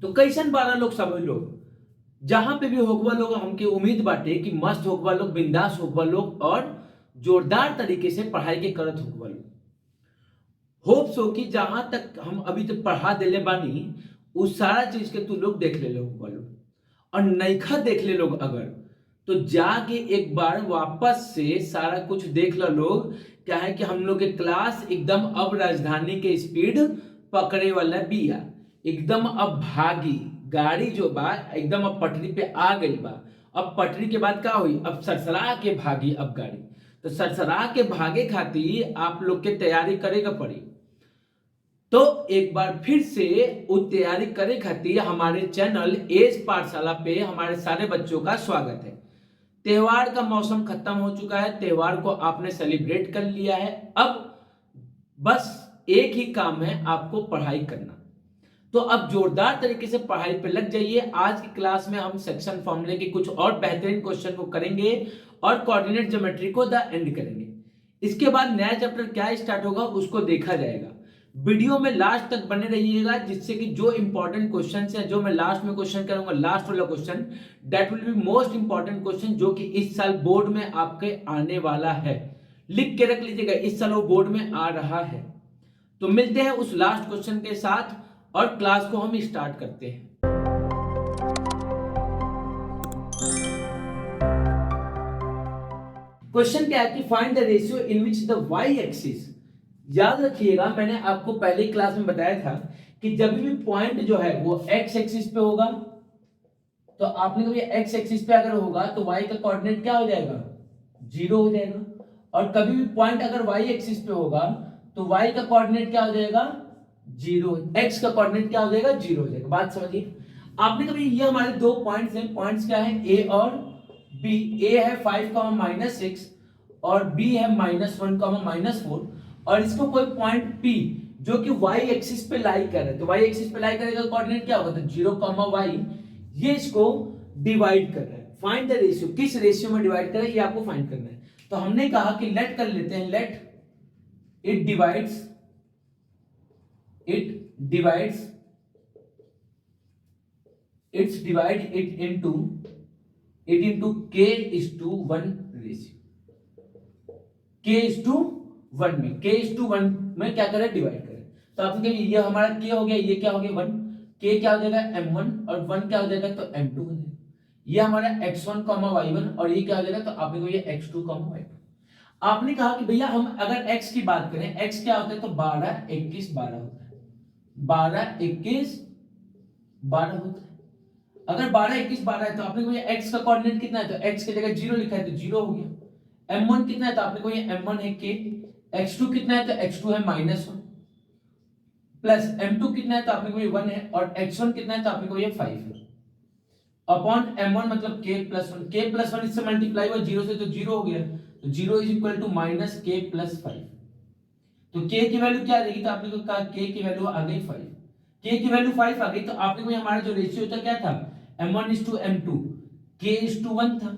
तो कैसन बारह लोग सब लोग जहां पे भी होगवा लोग हमके उम्मीद बाटे कि मस्त होगवा लोग, बिंदास होगवा लोग और जोरदार तरीके से पढ़ाई के करत होगवा लोग। होप सो कि जहां तक हम अभी तक पढ़ा देले बानी उस सारा चीज के तू लोग देख ले होगवा लोग, और नईखा देख ले लोग अगर, तो जाके एक बार वापस से सारा कुछ देख लो लोग। क्या है कि हम लोग के क्लास एकदम अब राजधानी के स्पीड पकड़े वाला बिया, एकदम अब भागी गाड़ी जो बा एकदम अब पटरी पे आ गई बा। अब पटरी के बाद क्या हुई, अब सरसरा के भागी अब गाड़ी। तो सरसरा के भागे खातिर आप लोग के तैयारी करेगा पड़ी। तो एक बार फिर से वो तैयारी करे खातिर हमारे चैनल एज पाठशाला पे हमारे सारे बच्चों का स्वागत है। त्योहार का मौसम खत्म हो चुका है, त्योहार को आपने सेलिब्रेट कर लिया है। अब बस एक ही काम है, आपको पढ़ाई करना। तो अब जोरदार तरीके से पढ़ाई पे लग जाइए। आज की क्लास में हम सेक्शन फॉर्मूले के कुछ और बेहतरीन क्वेश्चन को करेंगे और कोऑर्डिनेट ज्योमेट्री को द एंड करेंगे। इसके बाद नया चैप्टर क्या स्टार्ट होगा उसको देखा जाएगा। वीडियो में लास्ट तक बने रहिएगा, जिससे कि जो इंपॉर्टेंट क्वेश्चन है, जो मैं लास्ट में क्वेश्चन करूंगा, लास्ट वाला question that will be most important question, जो कि इस साल बोर्ड में आपके आने वाला है। लिख के रख लीजिएगा, इस साल वो बोर्ड में आ रहा है। तो मिलते हैं उस लास्ट क्वेश्चन के साथ और क्लास को हम स्टार्ट करते हैं। क्वेश्चन क्या है कि find the ratio in which the y axis. याद रखिएगा, मैंने आपको पहले क्लास में बताया था कि जब भी पॉइंट जो है वो एक्स एक्सिस पे होगा, तो आपने कभी एक्स एक्सिस पे अगर होगा तो वाई का कोऑर्डिनेट क्या हो जाएगा, 0 हो जाएगा। और कभी भी पॉइंट अगर वाई एक्सिस पे होगा तो वाई का कोऑर्डिनेट क्या हो जाएगा, 0। एक्स का कोऑर्डिनेट क्या हो जाएगा, 0 हो जाएगा। बात समझिए। आपने कभी, ये हमारे दो पॉइंट्स हैं, पॉइंट्स क्या है, ए और बी। ए है 5, -6 और बी है -1, -4। और इसको कोई पॉइंट P जो कि y एक्सिस पे लाई कर रहा है, तो y एक्सिस पे लाई करेगा, कोऑर्डिनेट क्या होगा, तो 0, y। ये इसको डिवाइड कर रहा है। फाइंड द रेशियो, किस रेशियो में डिवाइड कर रहा है ये आपको फाइंड करना है। तो हमने कहा कि लेट कर लेते हैं, let it divides it's divide it into k:1 ratio. k:1 में, k:1 में क्या करें, डिवाइड करें। तो आपने कहा ये हमारा k हो गया, ये क्या हो गया 1, k क्या हो जाएगा m1 और 1 क्या हो जाएगा, तो m2 हो जाएगा। ये हमारा x1, y1 और ये क्या हो जाएगा, तो आपने को ये x2, y2। आपने कहा कि भैया हम अगर x की बात करें, x क्या होता है, तो 12, 21, 12 होता है। 12, 21, 12 होता है। अगर 12, 21, 12 है तो आपने को ये x का कोऑर्डिनेट कितना है, तो x की जगह 0 लिखा है तो 0 हो गया। m1 कितना है, तो आपने को ये m1 है k। x2 कितना है, तो x2 है -1 प्लस m2 कितना है, तो आपने को ये 1 है। और x1 कितना है, तो आपने को ये 5 है अपॉन m1 मतलब k+1। k+1 इससे मल्टीप्लाई हुआ 0 से, तो 0 हो गया। तो 0 इज इक्वल टू -k+5। तो k की वैल्यू क्या आ जाएगी, तो आपने को कहा k की वैल्यू आ गई 5। k की वैल्यू 5 आ गई, तो आपने को हमारा जो रेशियो था क्या था, m1:m2, k:1 था।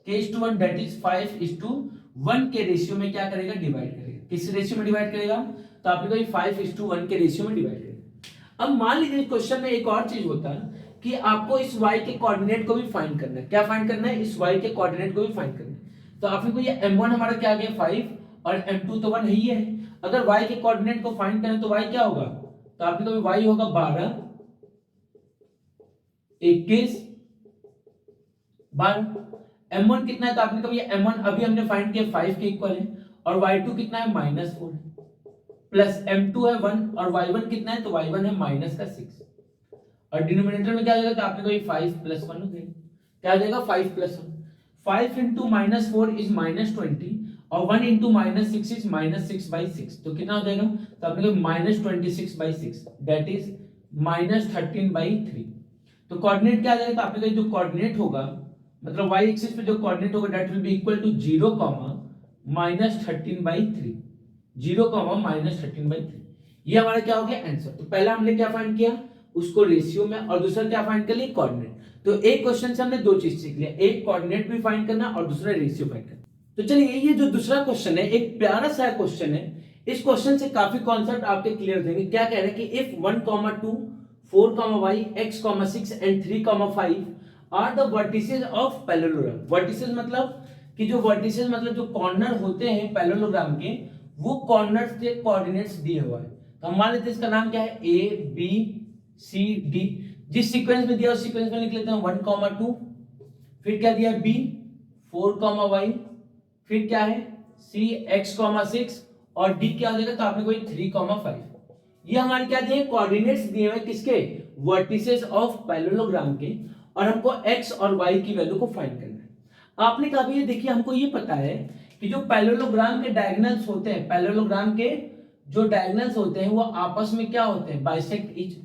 k:1 दैट इज 5:1 के रेशियो में क्या करेगा, डिवाइड करेगा। किस रेशियो में डिवाइड करेगा, तो आपने को ये 5:1 के रेशियो में डिवाइड करेगा। अब मान लीजिए क्वेश्चन में एक और चीज होता है कि आपको इस y के कोऑर्डिनेट को भी फाइंड करना है। क्या फाइंड करना है, इस y के कोऑर्डिनेट को भी फाइंड करना है। तो आपने को ये m1 हमारा क्या आ गया 5 और m2 तो 1 ही है। अगर y के कोऑर्डिनेट को फाइंड करें तो y क्या होगा, तो आपने को y होगा 12, 21, 12। m1 कितना है, तो आपने कभी m1 अभी हमने फाइंड किया 5 के इक्वल है। और y2 कितना है, -4 प्लस m2 है 1 और y1 कितना है, तो y1 है -6। और डिनोमिनेटर में क्या आ जाएगा, तो आपने को ये 5 + 1 हो जाएगा। क्या आ जाएगा, 5 + 1। 5 × -4 इज -20 और 1 × -6 इज -6/6। तो कितना हो जाएगा, तो आपने को -26/6 दैट इज -13/3। तो कोऑर्डिनेट क्या आ जाएगा, तो आपने जो कोऑर्डिनेट होगा मतलब y एक्सिस पे जो कोऑर्डिनेट होगा that will be equal to 0, -13/3। 0, -13/3। ये हमारा क्या हो गया आंसर। तो पहला हमने क्या फाइंड किया, उसको रेशियो में, और दूसरा क्या फाइंड कर लिया, कोऑर्डिनेट। तो एक क्वेश्चन से हमने दो चीज सीख लिया, एक कोऑर्डिनेट भी फाइंड करना और दूसरा रेशियो फाइंड करना। तो चलिए ये जो दूसरा क्वेश्चन है एक प्यारा सा क्वेश्चन है। इस क्वेश्चन से काफी कॉन्सेप्ट आपके क्लियर हो जाएंगे। क्या कह रहे हैं कि if 1, 2 4, y, x, 6 and 3, 5 are the vertices of parallelogram. Vertices मतलब कि जो वर्टिसेस मतलब जो कॉर्नर होते हैं पैरेललोग्राम के, वो कॉर्नर्स के कोऑर्डिनेट्स दिए हुआ है। तो हम मान लेते हैं इसका नाम क्या है, ए बी सी डी। जिस सीक्वेंस में दिया उस सीक्वेंस में लिख लेते हैं 1, 2, फिर क्या दिया बी 4, y, फिर क्या है सी x, 6 और डी क्या हो जाएगा, तो आपने कोई 3, 5। ये हमारे क्या दिए कोऑर्डिनेट्स दिए हुए किसके, वर्टिसेस ऑफ पैरेललोग्राम के, और हमको x और y की वैल्यू को फाइंड करना है। आपने कहा भैया देखिए हमको ये पता है कि जो पैरेललोग्राम के डायगोनल्स होते हैं, पैरेललोग्राम के जो डायगोनल्स होते हैं वो आपस में क्या होते हैं, bisect each.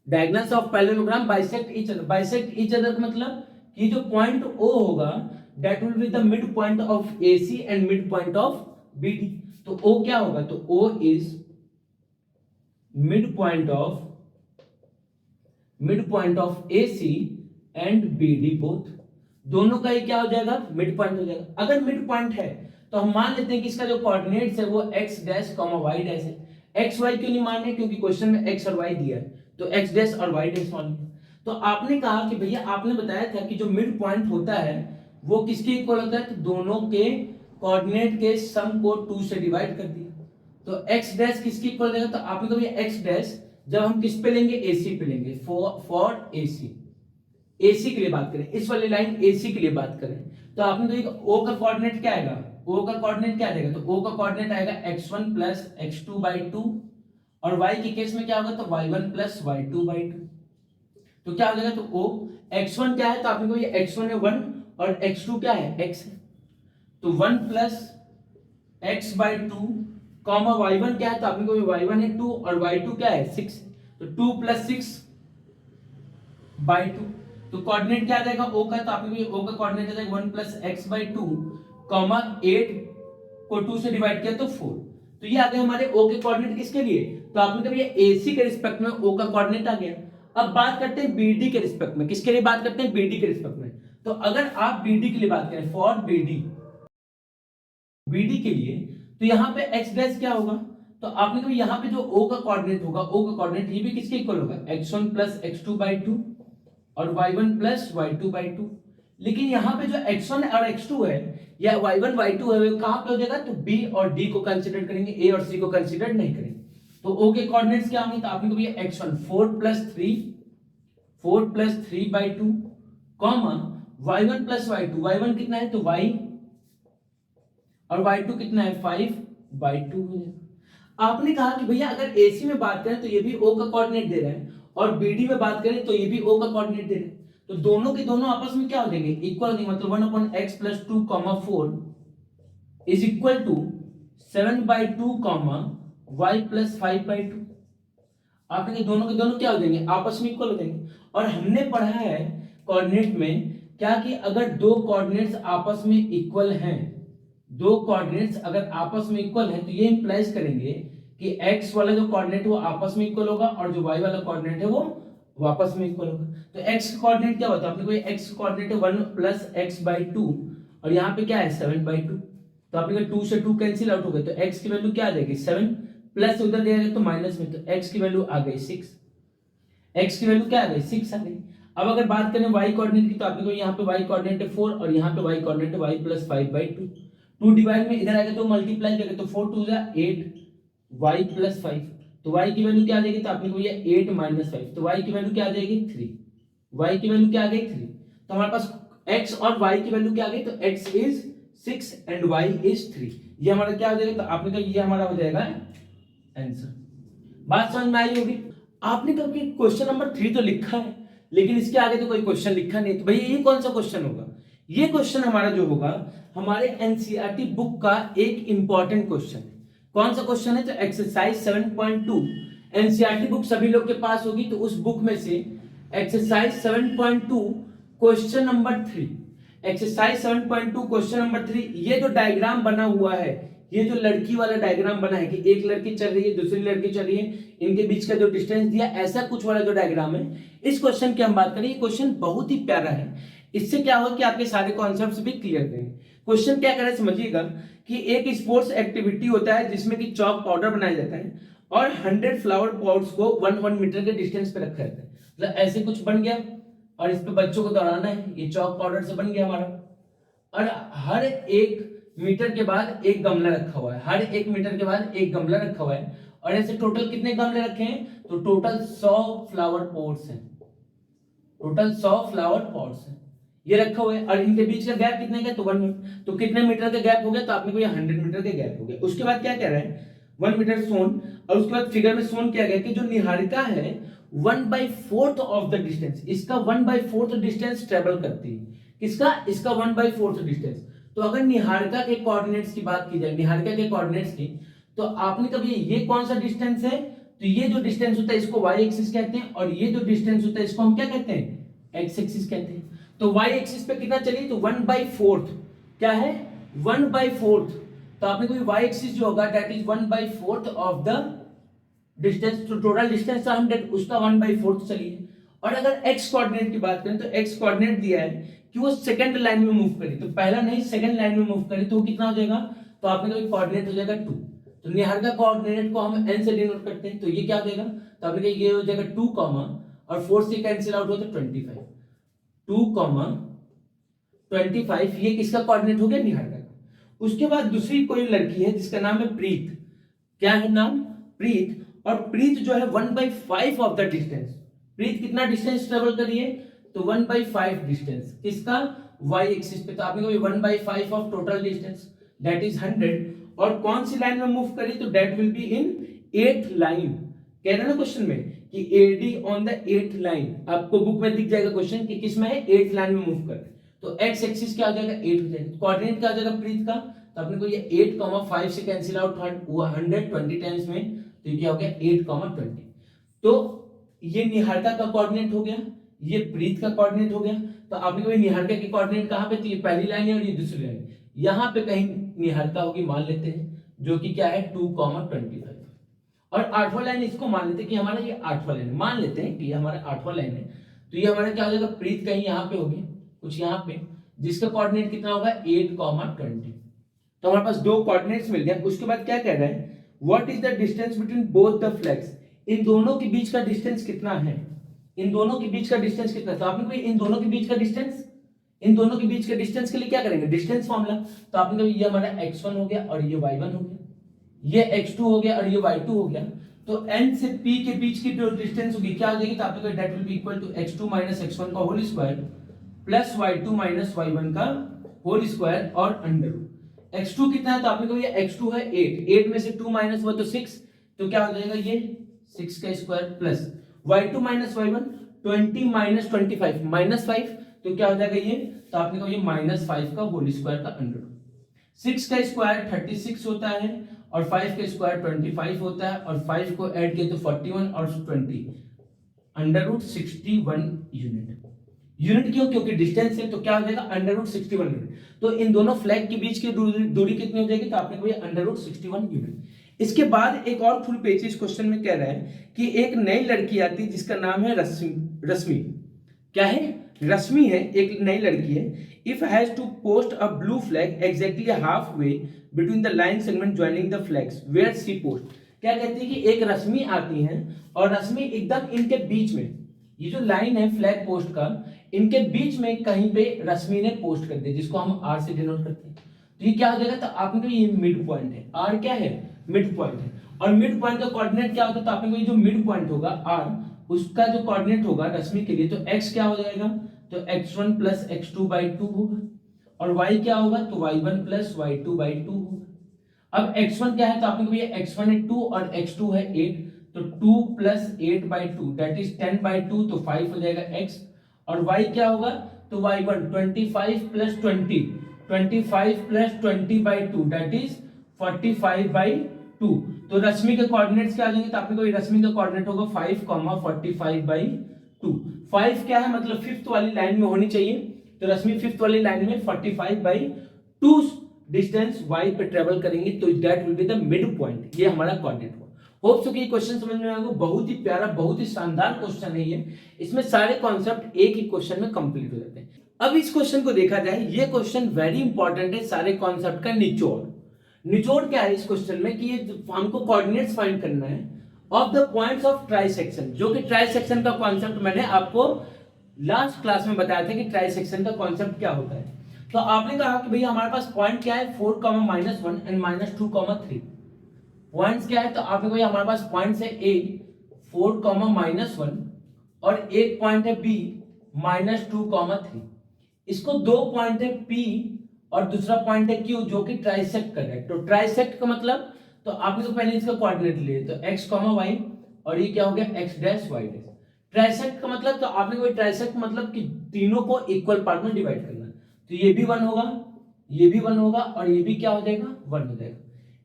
Diagonals of parallelogram bisect each other. Bisect each other का मतलब कि जो पॉइंट O होगा that will be the mid point of AC and mid point of BD। तो O क्या होगा, तो O is mid point of AC and BD both. दोनों का ही क्या हो जाएगा, मिड पॉइंट हो जाएगा। अगर मिड पॉइंट है तो हम मान लेते हैं कि इसका जो कोऑर्डिनेट्स है वो x डैश y डैश है। x y क्यों नहीं मान रहे, क्योंकि क्वेश्चन में x और y दिया है, तो x डैश और y डैश मान लिया। तो आपने कहा कि भैया आपने बताया था कि जो मिड पॉइंट होता है वो किसके इक्वल होता है, तो दोनों के कोऑर्डिनेट के सम को 2 से डिवाइड कर दिया। तो x डैश किसके इक्वल हो जाएगा, तो आपने कहा भैया x डैश जब हम किस पे लेंगे, AC पे लेंगे, फॉर AC के लिए बात करें, इस वाली लाइन AC के लिए बात करें, तो आपने देखा O का कोऑर्डिनेट क्या आएगा, O का कोऑर्डिनेट क्या आएगा, तो O का कोऑर्डिनेट आएगा x1 प्लस x2/2 और y के केस में क्या होगा, तो y1 प्लस y2/2। तो क्या हो जाएगा, तो O x1 क्या है, तो आपने को ये x1 है 1 और x2 क्या है x है, तो 1 प्लस x/2 कॉमा y1 क्या है, तो आपने को y1 है 2 और y2 क्या है 6, तो 2 प्लस 6/2। तो कोऑर्डिनेट क्या आ जाएगा O का, तो आपने O का कोऑर्डिनेट आ जाएगा 1 प्लस x/2 कॉमा 8 को 2 से डिवाइड किया तो 4। तो ये आ गए हमारे O के कोऑर्डिनेट किसके लिए, तो आपने कहा ये AC के रिस्पेक्ट में O का कोऑर्डिनेट आ गया। अब बात करते हैं BD के रिस्पेक्ट में, किसके लिए बात करते हैं, BD के रिस्पेक्ट में। तो अगर आप BD के लिए बात करें, फॉर BD के लिए, तो यहाँ पे x डैश क्या होगा, तो आपने कहा यहाँ पे जो O का कोऑर्डिनेट होगा, O का कोऑर्डिनेट ये भी किसके इक्वल होगा, x1 प्लस x2/2 और y1 प्लस y2/2। लेकिन यहाँ पे जो x1 और x2 है या y1 y2 है वो कहाँ पे हो जाएगा, तो B और D को कंसीडर करेंगे, A और C को कंसीडर नहीं करेंगे। तो O के कोऑर्डिनेट्स क्या होंगे, तो आपने को ये x1 4 plus 3/2 comma y1 plus y2, y1 कितना है तो y और y2 कितना है 5/2। आपने कहा कि भैया अगर AC में बात करें तो ये भी O का कोऑर्डिनेट दे रहा है और BD में बात करें तो ये भी O का कोऑर्डिनेट दे रहा है, तो दोनों के दोनों आपस में क्या हो जाएंगे, इक्वल हो जाएंगे। मतलब 1/x plus 2 4 is equal to 7/2 y plus 5/2। आपने कहा दोनों के दोनों क्या हो जाएंगे, आपस में इक्वल हो जाएंगे। और हमने पढ़ा है कोऑर्डिनेट में क्या कि अगर दो कोऑर्डिनेट्स आपस में इक्वल हैं, दो कोऑर्डिनेट्स अगर आपस में इक्वल हैं तो ये इंप्लाइज करेंगे कि x वाला जो कोऑर्डिनेट वो आपस में इक्वल होगा और जो y वाला कोऑर्डिनेट है वो वापस में इक्वल होगा। तो x का कोऑर्डिनेट क्या होता है, आपने कोई x का कोऑर्डिनेट है 1 प्लस x/2 और यहाँ पे क्या है 7/2। तो आपने 2 से 2 कैंसिल आउट हो गए, तो x की वैल्यू क्या आ जाएगी 7 प्लस उधर दिया जाए तो माइनस में, तो x की वैल्यू आ गई 6। x की वैल्यू क्या आ गई 6 आ गई। अब अगर बात करें y कोऑर्डिनेट की तो आपने को यहाँ पे y कोऑर्डिनेट है 4 और यहाँ पे y कोऑर्डिनेट है y प्लस 5/2। 2 डिवाइड में इधर आएगा तो मल्टीप्लाई करेंगे तो 4 2 जा 8 y प्लस 5, तो y की वैल्यू क्या आ जाएगी, तो आपने को ये 8 माइनस 5, तो y की वैल्यू क्या आ जाएगी 3। y की वैल्यू क्या आ गई 3। तो हमारे पास x और y की वैल्यू क्या आ गई, तो x is 6 and y is 3। ये हमारा क्या हो जाएगा, तो आपने कहा ये हमारा हो जाएगा आंसर। बात समझ में आई होगी। आपने कहा कि क्वेश्चन नंबर 3 तो लिखा है लेकिन इसके आगे तो कोई क्वेश्चन लिखा नहीं, तो भैया ये कौन सा क्वेश्चन होगा, ये क्वेश्चन हमारा जो होगा हमारे एनसीईआरटी बुक का एक इंपॉर्टेंट क्वेश्चन है। कौन सा क्वेश्चन है, तो एक्सरसाइज 7.2 एनसीईआरटी बुक सभी लोग के पास होगी, तो उस बुक में से exercise 7.2 question number 3, exercise 7.2 question number 3, ये जो डायग्राम बना हुआ है, ये जो लड़की वाला डायग्राम बना है कि एक लड़की चल रही है दूसरी लड़की चल रही है, इनके बीच का जो डिस्टेंस दिया ऐसा कुछ वाला जो डायग्राम है, इस क्वेश्चन की हम बात करें। ये क्वेश्चन बहुत ही प्यारा है, इससे क्या होगा कि आपके सारे कॉन्सेप्ट्स भी क्लियर करेंगे। क्वेश्चन क्या कर रहा है समझिएगा कि एक स्पोर्ट्स एक्टिविटी होता है जिसमें कि चॉक पाउडर बनाया जाता है और 100 फ्लावर पॉट्स को 1 मीटर के डिस्टेंस पे रखा रहता है। मतलब ऐसे कुछ बन गया और इस पे बच्चों को दौड़ाना है, ये चौक पाउडर से बन गया हमारा। और हर 1 मीटर के बाद एक गमला रखा हुआ है, हर 1 मीटर के बाद एक गमला रखा हुआ है। और ऐसे टोटल कितने गमले रखे हैं, तो टोटल 100 फ्लावर पॉट्स हैं, टोटल 100 फ्लावर पॉट्स हैं ये रखा हुआ है। और इनके बीच का गैप कितने का, तो 1, तो कितने मीटर का गैप हो गया, तो आपने को ये 100 मीटर का गैप हो गया। उसके बाद क्या कह रहे हैं, 1 मीटर सोन, और उसके बाद फिगर में सोन किया गया कि जो निहारिका है 1/4 ऑफ द डिस्टेंस, इसका 1/4 डिस्टेंस ट्रेवल करती है। किसका, इसका 1/4 डिस्टेंस। तो अगर निहारिका के कोऑर्डिनेट्स की बात की जाए, निहारिका के कोऑर्डिनेट्स की, तो आपने कभी ये कौन सा डिस्टेंस है, तो ये जो डिस्टेंस होता है इसको y एक्सिस कहते हैं, और ये जो डिस्टेंस होता है इसको हम क्या कहते हैं, x एक्सिस कहते हैं। तो y एक्सिस पे कितना चलिए, तो 1/4 क्या है, 1/4। तो आपने कोई y एक्सिस जो होगा that is 1/4 of the distance. तो टोटल डिस्टेंस था 100, उसका 1/4 चलिए। और अगर x कोऑर्डिनेट की बात करें, तो x कोऑर्डिनेट दिया है कि वो सेकंड लाइन में मूव करे, तो पहला नहीं सेकंड लाइन में मूव करे, तो कितना हो जाएगा, तो आपने कोई कोऑर्डिनेट हो जाएगा 2। तो निहारिका कोऑर्डिनेट को हम n से डिनोट करते हैं, तो ये क्या हो जाएगा, तो आपने कहा ये हो जाएगा 2, और 4 से कैंसिल आउट हो तो 25, 2, 25, ये किसका कोऑर्डिनेट हो गया, निहारिका का। उसके बाद दूसरी कोई लड़की है जिसका नाम है प्रीत, क्या है नाम, प्रीत। और प्रीत जो है 1/5 ऑफ द डिस्टेंस, प्रीत कितना डिस्टेंस ट्रेवल करिए, तो 1/5 डिस्टेंस, किसका, y एक्सिस पे। तो आपने कहा 1/5 of total distance that is 100, और कौन सी लाइन में मूव करी, तो that will be in 8th line. कह रहे ना क्वेश्चन में कि A D on the 8th line, आपको बुक में दिख जाएगा क्वेश्चन कि किस में है, 8th लाइन में मूव कर रहे हैं। तो x एक्सिस क्या हो जाएगा, 8 हो जाएगा। कोऑर्डिनेट क्या हो जाएगा प्रीत का, तो आपने को ये 8, 5 से कैंसिल आउट 120 टाइम्स में, तो ये क्या हो गया 8, 20। तो ये निहारिका का कोऑर्डिनेट हो गया, ये प्रीत का कोऑर्डिनेट हो गया। तो आपने को निहारिका की कोऑर्डिनेट कहां पे, तो ये पहली लाइन है और ये दूसरी लाइन, यहां पे कहीं निहारिका होगी, मान लेते हैं, जो कि क्या है 2, 25। और 8वां लाइन इसको मान लेते हैं कि हमारा ये 8वां लाइन, मान लेते हैं कि ये हमारा 8वां लाइन है। तो ये हमारा क्या हो जाएगा, प्रीत कहीं यहाँ पे होगी, कुछ यहाँ पे, जिसका कोऑर्डिनेट कितना होगा 8, 20। तो हमारे पास दो कोऑर्डिनेट्स मिल गए। उसके बाद क्या कह रहा है, what is the distance between both the flags, इन दोनों के बीच का डिस्टेंस कितना है, इन दोनों के बीच का डिस्टेंस कितना है। तो आपने कोई इन दोनों के बीच का डिस्टेंस, इन दोनों के बीच के डिस्टेंस के लिए क्या करेंगे, डिस्टेंस फॉर्मूला। तो आपने कहा ये हमारा x1 हो गया और ये y1 हो गया, ये x2 हो गया और ये y2 हो गया। तो n से p के बीच की जो डिस्टेंस होगी क्या हो जाएगी, तो आपने कहा that will be equal to x2 - x1 का whole square plus y2 - y1 का होल स्क्वायर और अंडर रूट। x2 कितना है, तो आपने कहा ये x2 है 8, 8 में से 2 माइनस हुआ तो 6, तो क्या हो जाएगा ये 6 का स्क्वायर प्लस y2 - y1 20 - 25 -5, तो क्या हो जाएगा ये, तो आपने कहा ये -5 का होल स्क्वायर का अंडर रूट। 6 का स्क्वायर 36 होता है और 5 का स्क्वायर 25 होता है, और 5 को ऐड किया तो 41 और 20 अंडर रूट 61 यूनिट। यूनिट क्यों, क्योंकि डिस्टेंस है, तो क्या हो जाएगा अंडर रूट 61 यूनिट। तो इन दोनों फ्लैग के बीच की दूरी कितनी हो जाएगी, तो आपने कहा अंडर रूट 61 यूनिट। इसके बाद एक और फुल पेज इस क्वेश्चन में कह रहा है कि एक नई लड़की आती है जिसका नाम है रश्मि, क्या है, रश्मि है, एक नई लड़की है। If has to post a blue flag exactly half way between the line segment joining the flags where she post. क्या कहती है कि एक रश्मि आती है और रश्मि एकदम इनके बीच में, ये जो लाइन है फ्लैग पोस्ट का, इनके बीच में कहीं पे रश्मि ने पोस्ट कर दिया, जिसको हम आर से डिनोट करते हैं। तो ये क्या हो जाएगा, तो आपने कहा ये मिड पॉइंट है, आर क्या है, मिड पॉइंट है। और मिड पॉइंट का कोऑर्डिनेट क्या होता है, तो आपने कहा जो मिड पॉइंट होगा आर, उसका जो कोऑर्डिनेट होगा रश्मि के लिए, तो x क्या हो जाएगा, तो x1 + x2/2 होगा, और y क्या होगा, तो y1 + y2/2 होगा। अब x1 क्या है, तो आपने कहा x1 है 2 और x2 है 8, तो 2 + 8/2 दैट इज 10/2, तो 5 हो जाएगा x। और y क्या होगा, तो y1 25 + 20, 25 + 20/2 दैट इज 45/2। तो रश्मि के कोऑर्डिनेट्स क्या आ जाएंगे, तो आपने कोई रश्मि का कोऑर्डिनेट होगा 5, 45/2। 5 क्या है, मतलब 5th वाली लाइन में होनी चाहिए, तो रश्मि 5th वाली लाइन में 45/2 डिस्टेंस y पे ट्रेवल करेंगे, तो that will be the mid point. ये हमारा कोऑर्डिनेट हुआ। होप सो कि ये क्वेश्चन समझ में आएगा। बहुत ही प्यारा, बहुत ही शानदार क्वेश्चन है ये, इसमें सारे कॉन्सेप्ट एक ही क्वेश्चन में कंप्लीट हो जाते हैं। अब इस क्वेश्चन को देखा जाए, ये क्वेश्चन वेरी इंपॉर्टेंट है, सारे कॉन्सेप्ट का निचोड़। निचोड़ क्या है इस क्वेश्चन में कि ये हमको कोऑर्डिनेट्स फाइंड करना है, of the points of trisection, जो कि ट्राइसेक्शन का कॉन्सेप्ट मैंने आपको लास्ट क्लास में बताया था कि ट्राइसेक्शन का कॉन्सेप्ट क्या होता है। तो आपने कहा कि भैया हमारे पास पॉइंट क्या है 4, -1 एंड -2, 3 पॉइंट्स क्या है। तो आपने भैया हमारे पास पॉइंट्स है ए 4, -1 और एक पॉइंट है बी -2, 3। इसको दो पॉइंट है पी और दूसरा पॉइंट है क्यू जो कि ट्राइसेक्ट कर रहा है। तो ट्राइसेक्ट का मतलब, तो आपने तो पहले इसका कोऑर्डिनेट लिए तो x, y और ये क्या हो गया x dash y dash. Trisect का मतलब, तो आपने कोई ट्राइसेक्ट मतलब कि तीनों को इक्वल पार्ट में डिवाइड करना। तो ये भी 1 होगा, ये भी 1 होगा और ये भी क्या हो जाएगा 1 हो जाएगा।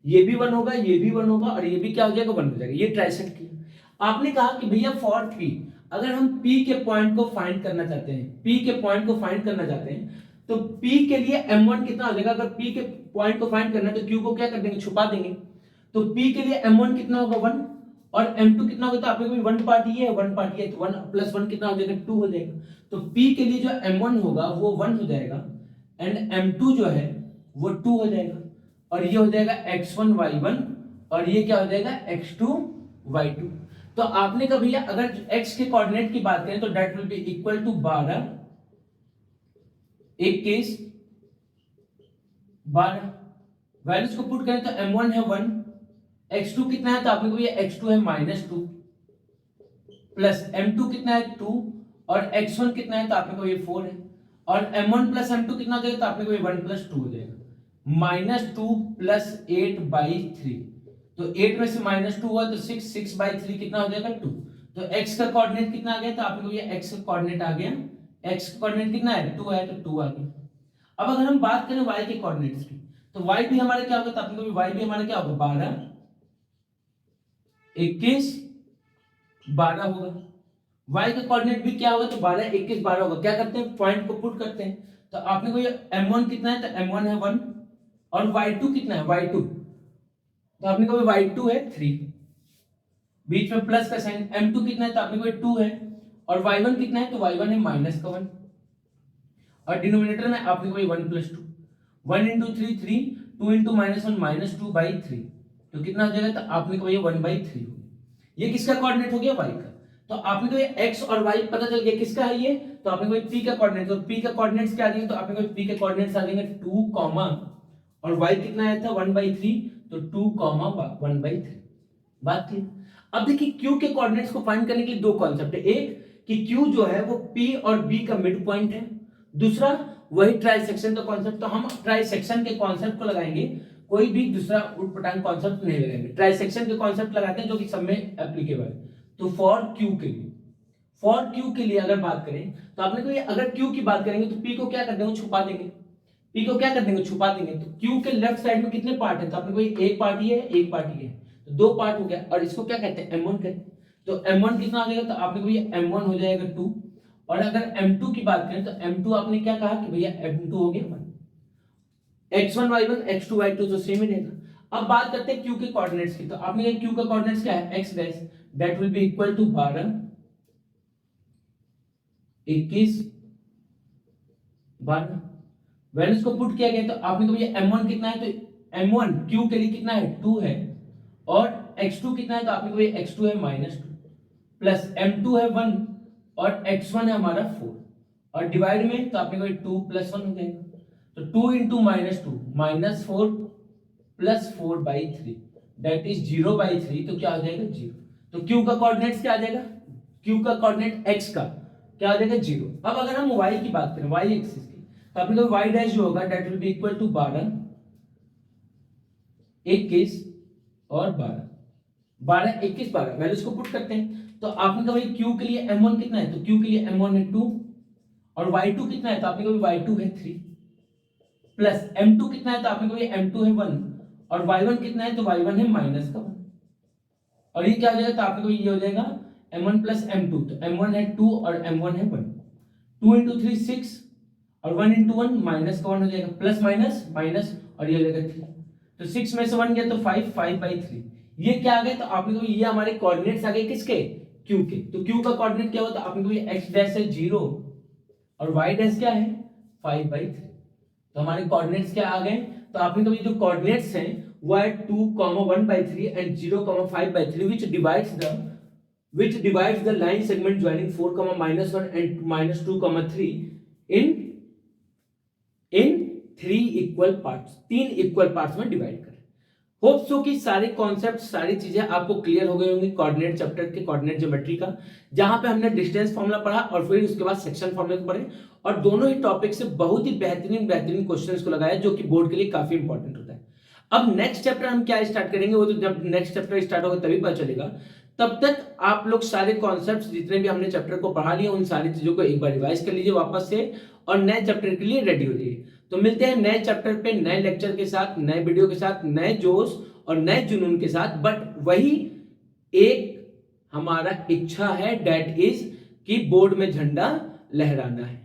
ये भी 1 होगा, ये भी 1 होगा और ये भी क्या हो जाएगा 1 हो जाएगा। ये ट्राइसेक्ट की। आपने कहा कि भैया फॉर p, अगर हम p के पॉइंट को फाइंड करना चाहते हैं, p के पॉइंट को फाइंड करना चाहते हैं, तो p के लिए m1 कितना हो जाएगा। अगर p के पॉइंट को फाइंड करना है तो q को क्या कर देंगे, छुपा देंगे। तो p के लिए m1 कितना होगा 1 और m2 कितना होगा। तो आपके कोई 1 पार्ट ये है, 1 पार्ट ये, तो 1 + 1 कितना हो जाएगा 2 हो जाएगा। तो p के लिए जो m1 होगा वो 1 हो जाएगा एंड m2 जो है वो 2 हो जाएगा और ये हो जाएगा x1 y1 और ये क्या हो जाएगा x2 y2। तो आपने कहा भैया अगर x के कोऑर्डिनेट की बात करें तो that will be equal to 12, एक केस 12 वैल्यूज को पुट करें तो m1 है 1, x2 कितना है तो आपने को भैया x2 है -2 प्लस m2 कितना है 2 और x1 कितना है तो आपने को ये 4 है और m1 प्लस m2 कितना हो जाएगा तो आपने को ये 1 + 2 हो जाएगा। -2 + 8/3, तो 8 में से -2 हुआ तो 6, 6/3 कितना हो जाएगा 2। तो x का कोऑर्डिनेट कितना आ गया तो आपको ये x का कोऑर्डिनेट आ गया, x का कोऑर्डिनेट कितना है 2 है तो 2 आ गया। अब अगर हम बात करें y के कोऑर्डिनेट्स की तो y भी हमारा क्या होगा तो आपको y भी हमारा क्या होगा 12, 21, 12 होगा। y का कोऑर्डिनेट भी क्या होगा तो 12, 21, 12 होगा। क्या करते हैं पॉइंट को पुट करते हैं तो आपने को ये m1 कितना है तो m1 है 1 और y2 कितना है y2, तो आपने को y2 है 3, बीच में प्लस का साइन। m2 कितना है तो आपने को 2 है और y1 कितना है तो y1 है -1 और डिनोमिनेटर में आपने को 1 + 2, 1 × 3 3, 2 × -1 -2/3, तो कितना हो जाएगा तो आपने को ये 1/3 हो गया। ये किसका कोऑर्डिनेट हो गया y का। तो आपने को ये x और y पता चल गया किसका है ये, तो आपने को p का कोऑर्डिनेट, तो p का कोऑर्डिनेट्स क्या आ जाएंगे तो आपने को p के कोऑर्डिनेट्स आ जाएंगे 2, और y कितना आया था 1/3, तो 2, 1/3। बात क्लियर। अब देखिए q के कोऑर्डिनेट्स को फाइंड करने के लिए दो कॉन्सेप्ट है, एक कि q जो है वो p और b का मिड पॉइंट है, दूसरा वही ट्राइसेक्शन का कॉन्सेप्ट। तो हम ट्राइसेक्शन के कॉन्सेप्ट को लगाएंगे, कोई भी दूसरा उटपटांग कॉन्सेप्ट नहीं लगाएंगे। ट्राइसेक्शन के कॉन्सेप्ट लगाते हैं जो कि सब में एप्लीकेबल है। तो फॉर क्यू के लिए अगर बात करें तो आपने को ये अगर क्यू की बात करेंगे तो p को क्या कर देंगे छुपा देंगे, p को क्या कर देंगे छुपा देंगे। तो क्यू के लेफ्ट साइड में कितने पार्ट है तो आपने को एक पार्ट ये है, एक पार्ट ये है, तो दो पार्ट हो गया और इसको क्या कहते हैं m1 कहते हैं। तो m1 कितना आ जाएगा तो आपने को ये m1 हो जाएगा 2 और अगर m2 की बात करें तो m2 आपने क्या कहा कि भैया m2 हो गया 1, x1 y1 x2 y2 तो सेम ही रहेगा। अब बात करते हैं q के कोऑर्डिनेट्स की। तो आपने ये q का कोऑर्डिनेट्स क्या है x dash, that will be equal to 12, 21, 12 values को पुट किया गया। तो आपने को ये m1 कितना है तो m1 q के लिए कितना है 2 है और x2 कितना है तो आपने को ये x2 है -2 प्लस m2 है 1 और x1 है हमारा 4 और डिवाइड में तो आपने को ये 2 + 1 हो जाएगा। तो 2 × -2 -4 + 4/3 दैट इज 0/3, तो क्या हो जाएगा 0। तो q का कोऑर्डिनेट्स क्या आ जाएगा, q का कोऑर्डिनेट x का क्या आ जाएगा 0। अब अगर हम y की बात करें y एक्सिस की तो आपने को y डैश जो होगा that will be equal to 12, 21 और 12, 21, 12 वैल्यूज को पुट करते हैं। तो आपने कहा भाई q के लिए m1 कितना है तो q के लिए m1 है 2 और y2 कितना है तो आपने कहा y2 है 3 प्लस m2 कितना है तो आपने कहा m2 है 1 और y1 कितना है तो y1 है -1 और ये क्या हो जाएगा तो आपने कहा ये हो जाएगा m1 + m2, तो m1 है 2 और m1 है 1, 2 × 3 6 और 1 × 1 -1 हो जाएगा, प्लस माइनस माइनस और ये हो जाएगा 3, तो 6 में से 1 गया तो 5, 5/3। ये क्या आ गया तो आपने को ये हमारे कोऑर्डिनेट्स आ गए किसके q के। तो q का कोऑर्डिनेट क्या होता है आपने को ये x डैश है 0 और y डैश क्या है 5/3। तो हमारे कोऑर्डिनेट्स क्या आ गए तो आपने को ये जो कोऑर्डिनेट्स हैं where 2,1/3 and 0,5/3 which divides the line segment joining 4, and -2, 3 in 3 equal parts, 3 equal parts में डिवाइड करें। होप सो कि सारे कॉन्सेप्ट, सारी चीजें आपको क्लियर हो गई होंगी कोऑर्डिनेट चैप्टर के कोऑर्डिनेट ज्योमेट्री का, जहां पे हमने डिस्टेंस फॉर्मूला पढ़ा और फिर उसके बाद सेक्शन फॉर्मूला पढ़े, और दोनों ही टॉपिक से बहुत ही बेहतरीन क्वेश्चंस को लगाया, जो कि बोर्ड के लिए काफी इंपॉर्टेंट होता है। अब नेक्स्ट चैप्टर हम क्या स्टार्ट करेंगे, वो तो जब नेक्स्ट चैप्टर स्टार्ट होगा तभी पता चलेगा। तब तक आप लोग सारे कॉन्सेप्ट्स जितने भी हमने चैप्टर को पढ़ा लिया, उन सारी चीजों को एक बार रिवाइज कर लीजिए वापस से, और नए चैप्टर के लिए रेडी हो जाइए। तो मिलते हैं नए चैप्टर पे, नए लेक्चर के साथ, नए वीडियो के साथ, नए जोश और नए जुनून के साथ। बट वही एक हमारा इच्छा है, दैट इज कि बोर्ड में झंडा लहराना है।